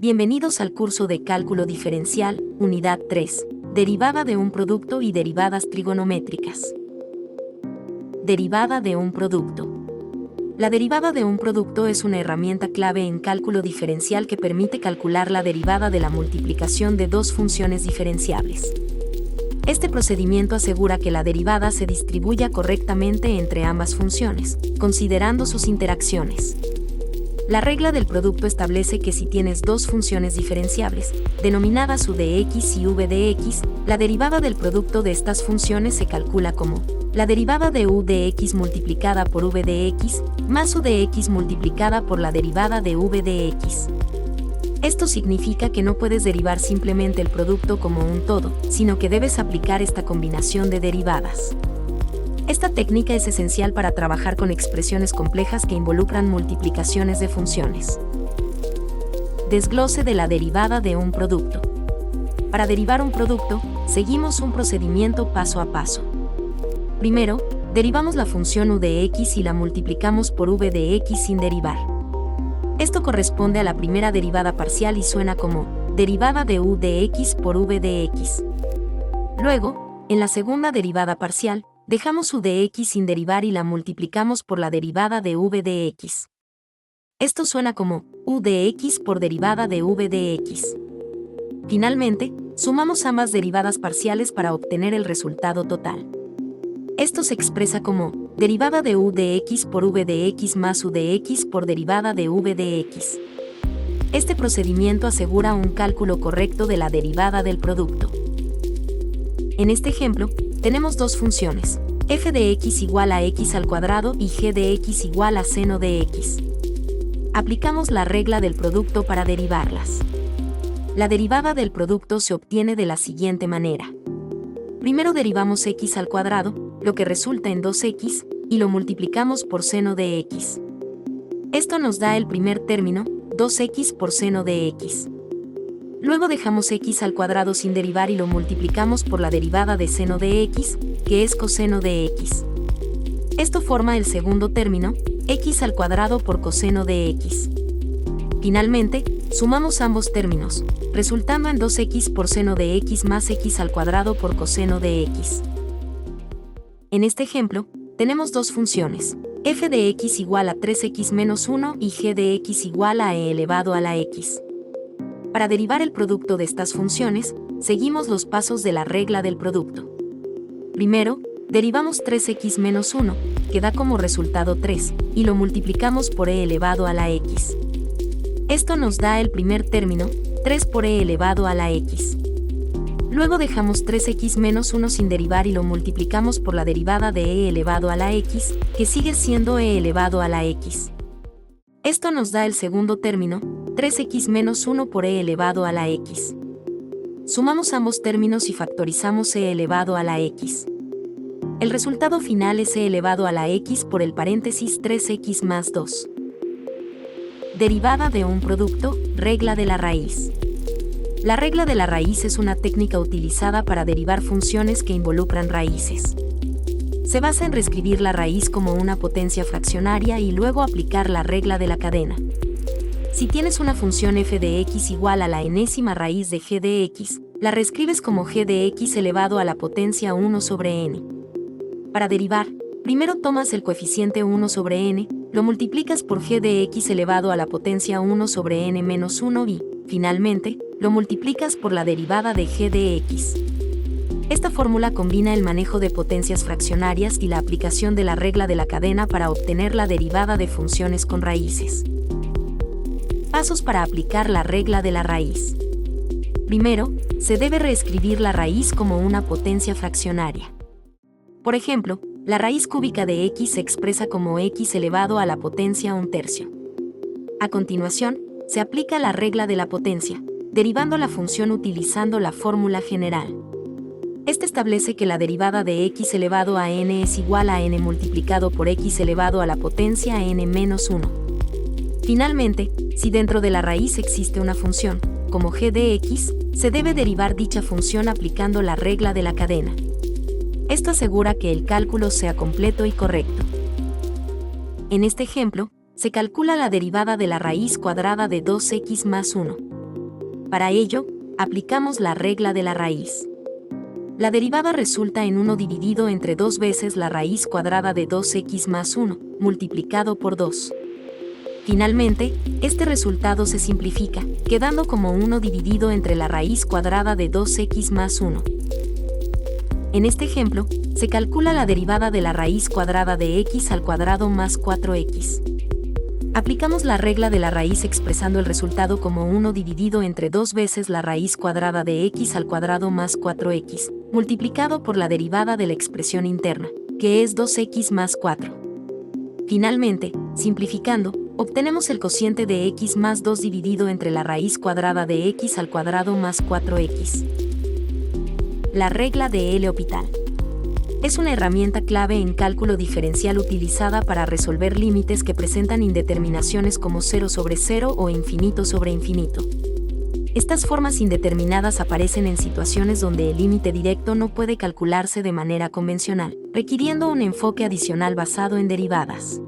Bienvenidos al curso de Cálculo Diferencial, Unidad 3, Derivada de un producto y derivadas trigonométricas. Derivada de un producto. La derivada de un producto es una herramienta clave en cálculo diferencial que permite calcular la derivada de la multiplicación de dos funciones diferenciables. Este procedimiento asegura que la derivada se distribuya correctamente entre ambas funciones, considerando sus interacciones. La regla del producto establece que si tienes dos funciones diferenciables, denominadas u de x y v de x, la derivada del producto de estas funciones se calcula como la derivada de u de x multiplicada por v de x, más u de x multiplicada por la derivada de v de x. Esto significa que no puedes derivar simplemente el producto como un todo, sino que debes aplicar esta combinación de derivadas. Esta técnica es esencial para trabajar con expresiones complejas que involucran multiplicaciones de funciones. Desglose de la derivada de un producto. Para derivar un producto, seguimos un procedimiento paso a paso. Primero, derivamos la función u de x y la multiplicamos por v de x sin derivar. Esto corresponde a la primera derivada parcial y suena como derivada de u de x por v de x. Luego, en la segunda derivada parcial, dejamos u de x sin derivar y la multiplicamos por la derivada de v de x. Esto suena como u de x por derivada de v de x. Finalmente, sumamos ambas derivadas parciales para obtener el resultado total. Esto se expresa como derivada de u de x por v de x más u de x por derivada de v de x. Este procedimiento asegura un cálculo correcto de la derivada del producto. En este ejemplo, tenemos dos funciones, f de x igual a x al cuadrado y g de x igual a seno de x. Aplicamos la regla del producto para derivarlas. La derivada del producto se obtiene de la siguiente manera. Primero derivamos x al cuadrado, lo que resulta en 2x, y lo multiplicamos por seno de x. Esto nos da el primer término, 2x por seno de x. Luego dejamos x al cuadrado sin derivar y lo multiplicamos por la derivada de seno de x, que es coseno de x. Esto forma el segundo término, x al cuadrado por coseno de x. Finalmente, sumamos ambos términos, resultando en 2x por seno de x más x al cuadrado por coseno de x. En este ejemplo, tenemos dos funciones, f de x igual a 3x menos 1 y g de x igual a e elevado a la x. Para derivar el producto de estas funciones, seguimos los pasos de la regla del producto. Primero, derivamos 3x menos 1, que da como resultado 3, y lo multiplicamos por e elevado a la x. Esto nos da el primer término, 3 por e elevado a la x. Luego dejamos 3x menos 1 sin derivar y lo multiplicamos por la derivada de e elevado a la x, que sigue siendo e elevado a la x. Esto nos da el segundo término, 3x menos 1 por e elevado a la x. Sumamos ambos términos y factorizamos e elevado a la x. El resultado final es e elevado a la x por el paréntesis 3x más 2. Derivada de un producto, regla de la raíz. La regla de la raíz es una técnica utilizada para derivar funciones que involucran raíces. Se basa en reescribir la raíz como una potencia fraccionaria y luego aplicar la regla de la cadena. Si tienes una función f de x igual a la enésima raíz de g de x, la reescribes como g de x elevado a la potencia 1 sobre n. Para derivar, primero tomas el coeficiente 1 sobre n, lo multiplicas por g de x elevado a la potencia 1 sobre n menos 1 y, finalmente, lo multiplicas por la derivada de g de x. Esta fórmula combina el manejo de potencias fraccionarias y la aplicación de la regla de la cadena para obtener la derivada de funciones con raíces. Pasos para aplicar la regla de la raíz. Primero, se debe reescribir la raíz como una potencia fraccionaria. Por ejemplo, la raíz cúbica de x se expresa como x elevado a la potencia 1/3. A continuación, se aplica la regla de la potencia, derivando la función utilizando la fórmula general. Este establece que la derivada de x elevado a n es igual a n multiplicado por x elevado a la potencia n menos 1. Finalmente, si dentro de la raíz existe una función, como g de x, se debe derivar dicha función aplicando la regla de la cadena. Esto asegura que el cálculo sea completo y correcto. En este ejemplo, se calcula la derivada de la raíz cuadrada de 2x más 1. Para ello, aplicamos la regla de la raíz. La derivada resulta en 1 dividido entre 2 veces la raíz cuadrada de 2x más 1, multiplicado por 2. Finalmente, este resultado se simplifica, quedando como 1 dividido entre la raíz cuadrada de 2x más 1. En este ejemplo, se calcula la derivada de la raíz cuadrada de x al cuadrado más 4x. Aplicamos la regla de la raíz expresando el resultado como 1 dividido entre 2 veces la raíz cuadrada de x al cuadrado más 4x, multiplicado por la derivada de la expresión interna, que es 2x más 4. Finalmente, simplificando, obtenemos el cociente de x más 2 dividido entre la raíz cuadrada de x al cuadrado más 4x. La regla de L'Hopital es una herramienta clave en cálculo diferencial utilizada para resolver límites que presentan indeterminaciones como 0 sobre 0 o infinito sobre infinito. Estas formas indeterminadas aparecen en situaciones donde el límite directo no puede calcularse de manera convencional, requiriendo un enfoque adicional basado en derivadas.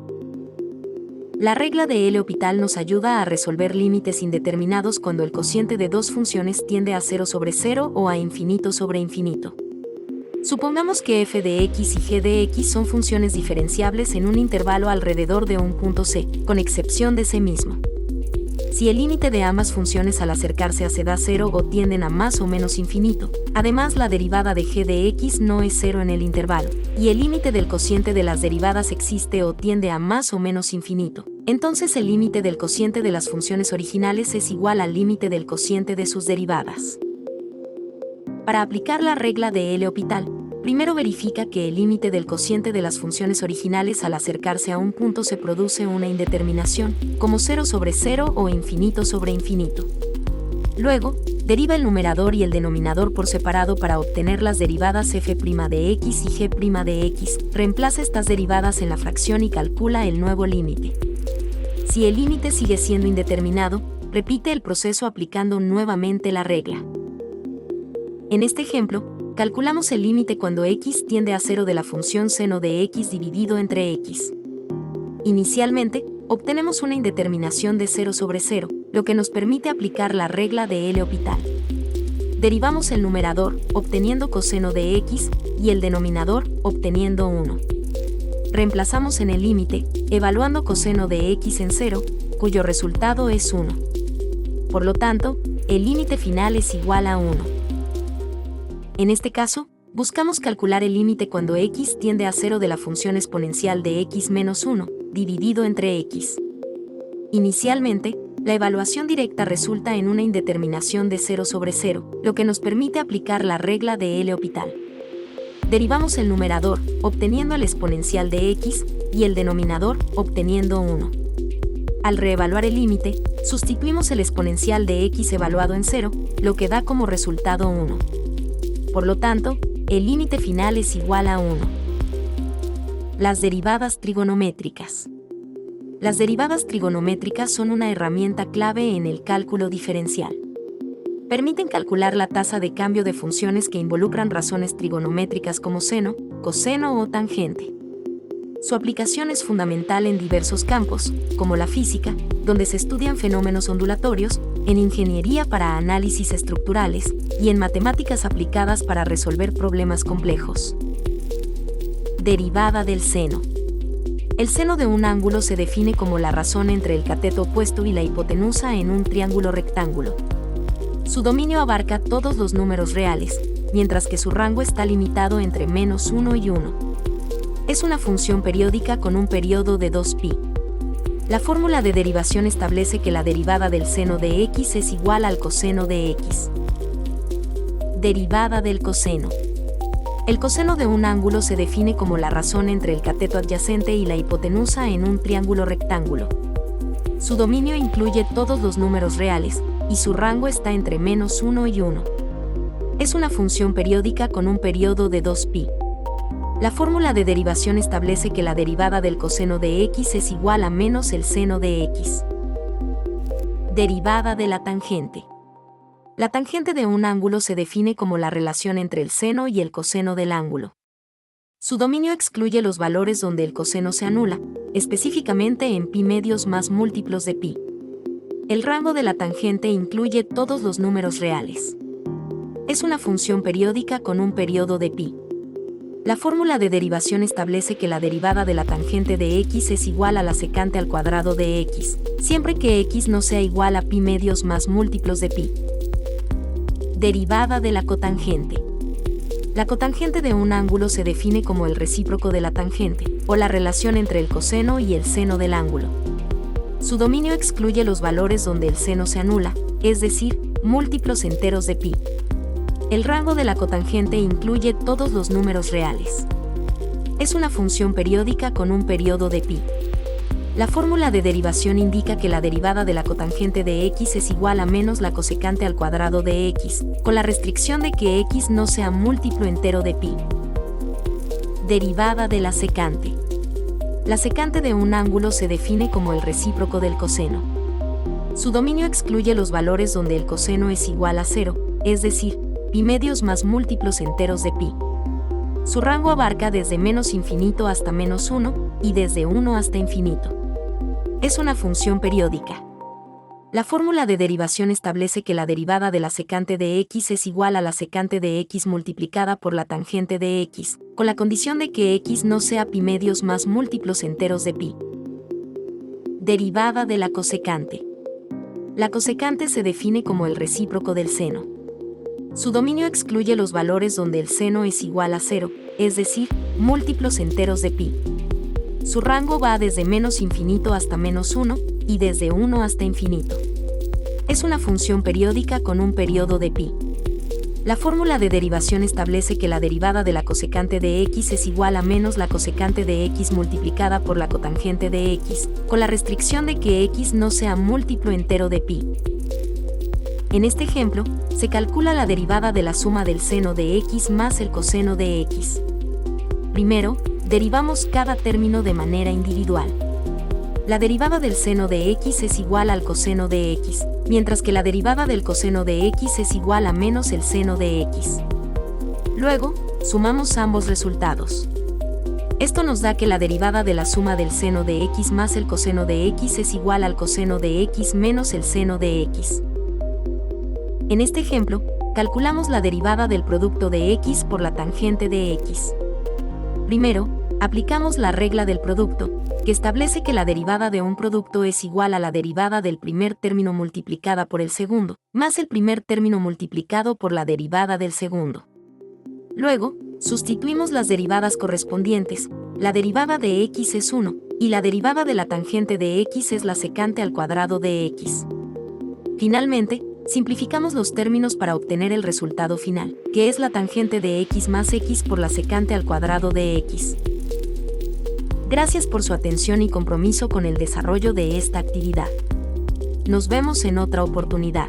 La regla de L'Hopital nos ayuda a resolver límites indeterminados cuando el cociente de dos funciones tiende a 0 sobre 0 o a infinito sobre infinito. Supongamos que f de x y g de x son funciones diferenciables en un intervalo alrededor de un punto c, con excepción de c mismo. Si el límite de ambas funciones al acercarse a c da 0 o tienden a más o menos infinito, además la derivada de g de x no es 0 en el intervalo, y el límite del cociente de las derivadas existe o tiende a más o menos infinito, entonces el límite del cociente de las funciones originales es igual al límite del cociente de sus derivadas. Para aplicar la regla de L'Hopital, primero verifica que el límite del cociente de las funciones originales al acercarse a un punto se produce una indeterminación, como 0 sobre 0 o infinito sobre infinito. Luego, deriva el numerador y el denominador por separado para obtener las derivadas f' de x y g' de x, reemplaza estas derivadas en la fracción y calcula el nuevo límite. Si el límite sigue siendo indeterminado, repite el proceso aplicando nuevamente la regla. En este ejemplo, calculamos el límite cuando x tiende a 0 de la función seno de x dividido entre x. Inicialmente, obtenemos una indeterminación de 0 sobre 0, lo que nos permite aplicar la regla de L'Hopital. Derivamos el numerador, obteniendo coseno de x, y el denominador, obteniendo 1. Reemplazamos en el límite, evaluando coseno de x en 0, cuyo resultado es 1. Por lo tanto, el límite final es igual a 1. En este caso, buscamos calcular el límite cuando x tiende a 0 de la función exponencial de x menos 1, dividido entre x. Inicialmente, la evaluación directa resulta en una indeterminación de 0 sobre 0, lo que nos permite aplicar la regla de L'Hopital. Derivamos el numerador, obteniendo el exponencial de x, y el denominador, obteniendo 1. Al reevaluar el límite, sustituimos el exponencial de x evaluado en 0, lo que da como resultado 1. Por lo tanto, el límite final es igual a 1. Las derivadas trigonométricas. Las derivadas trigonométricas son una herramienta clave en el cálculo diferencial. Permiten calcular la tasa de cambio de funciones que involucran razones trigonométricas como seno, coseno o tangente. Su aplicación es fundamental en diversos campos, como la física, donde se estudian fenómenos ondulatorios, en ingeniería para análisis estructurales, y en matemáticas aplicadas para resolver problemas complejos. Derivada del seno. El seno de un ángulo se define como la razón entre el cateto opuesto y la hipotenusa en un triángulo rectángulo. Su dominio abarca todos los números reales, mientras que su rango está limitado entre -1 y 1. Es una función periódica con un periodo de 2π. La fórmula de derivación establece que la derivada del seno de x es igual al coseno de x. Derivada del coseno. El coseno de un ángulo se define como la razón entre el cateto adyacente y la hipotenusa en un triángulo rectángulo. Su dominio incluye todos los números reales, y su rango está entre -1 y 1. Es una función periódica con un periodo de 2π. La fórmula de derivación establece que la derivada del coseno de x es igual a menos el seno de x. Derivada de la tangente. La tangente de un ángulo se define como la relación entre el seno y el coseno del ángulo. Su dominio excluye los valores donde el coseno se anula, específicamente en π medios más múltiplos de π. El rango de la tangente incluye todos los números reales. Es una función periódica con un periodo de pi. La fórmula de derivación establece que la derivada de la tangente de x es igual a la secante al cuadrado de x, siempre que x no sea igual a pi medios más múltiplos de pi. Derivada de la cotangente. La cotangente de un ángulo se define como el recíproco de la tangente, o la relación entre el coseno y el seno del ángulo. Su dominio excluye los valores donde el seno se anula, es decir, múltiplos enteros de pi. El rango de la cotangente incluye todos los números reales. Es una función periódica con un periodo de pi. La fórmula de derivación indica que la derivada de la cotangente de x es igual a menos la cosecante al cuadrado de x, con la restricción de que x no sea múltiplo entero de pi. Derivada de la secante. La secante de un ángulo se define como el recíproco del coseno. Su dominio excluye los valores donde el coseno es igual a 0, es decir, pi medios más múltiplos enteros de pi. Su rango abarca desde menos infinito hasta menos 1 y desde 1 hasta infinito. Es una función periódica. La fórmula de derivación establece que la derivada de la secante de x es igual a la secante de x multiplicada por la tangente de x, con la condición de que x no sea pi medios más múltiplos enteros de pi. Derivada de la cosecante. La cosecante se define como el recíproco del seno. Su dominio excluye los valores donde el seno es igual a 0, es decir, múltiplos enteros de pi. Su rango va desde menos infinito hasta menos 1 y desde 1 hasta infinito. Es una función periódica con un periodo de pi. La fórmula de derivación establece que la derivada de la cosecante de x es igual a menos la cosecante de x multiplicada por la cotangente de x, con la restricción de que x no sea múltiplo entero de pi. En este ejemplo, se calcula la derivada de la suma del seno de x más el coseno de x. Primero, derivamos cada término de manera individual. La derivada del seno de x es igual al coseno de x, mientras que la derivada del coseno de x es igual a menos el seno de x. Luego, sumamos ambos resultados. Esto nos da que la derivada de la suma del seno de x más el coseno de x es igual al coseno de x menos el seno de x. En este ejemplo, calculamos la derivada del producto de x por la tangente de x. Primero, aplicamos la regla del producto, que establece que la derivada de un producto es igual a la derivada del primer término multiplicada por el segundo, más el primer término multiplicado por la derivada del segundo. Luego, sustituimos las derivadas correspondientes, la derivada de x es 1, y la derivada de la tangente de x es la secante al cuadrado de x. Finalmente, simplificamos los términos para obtener el resultado final, que es la tangente de x más x por la secante al cuadrado de x. Gracias por su atención y compromiso con el desarrollo de esta actividad. Nos vemos en otra oportunidad.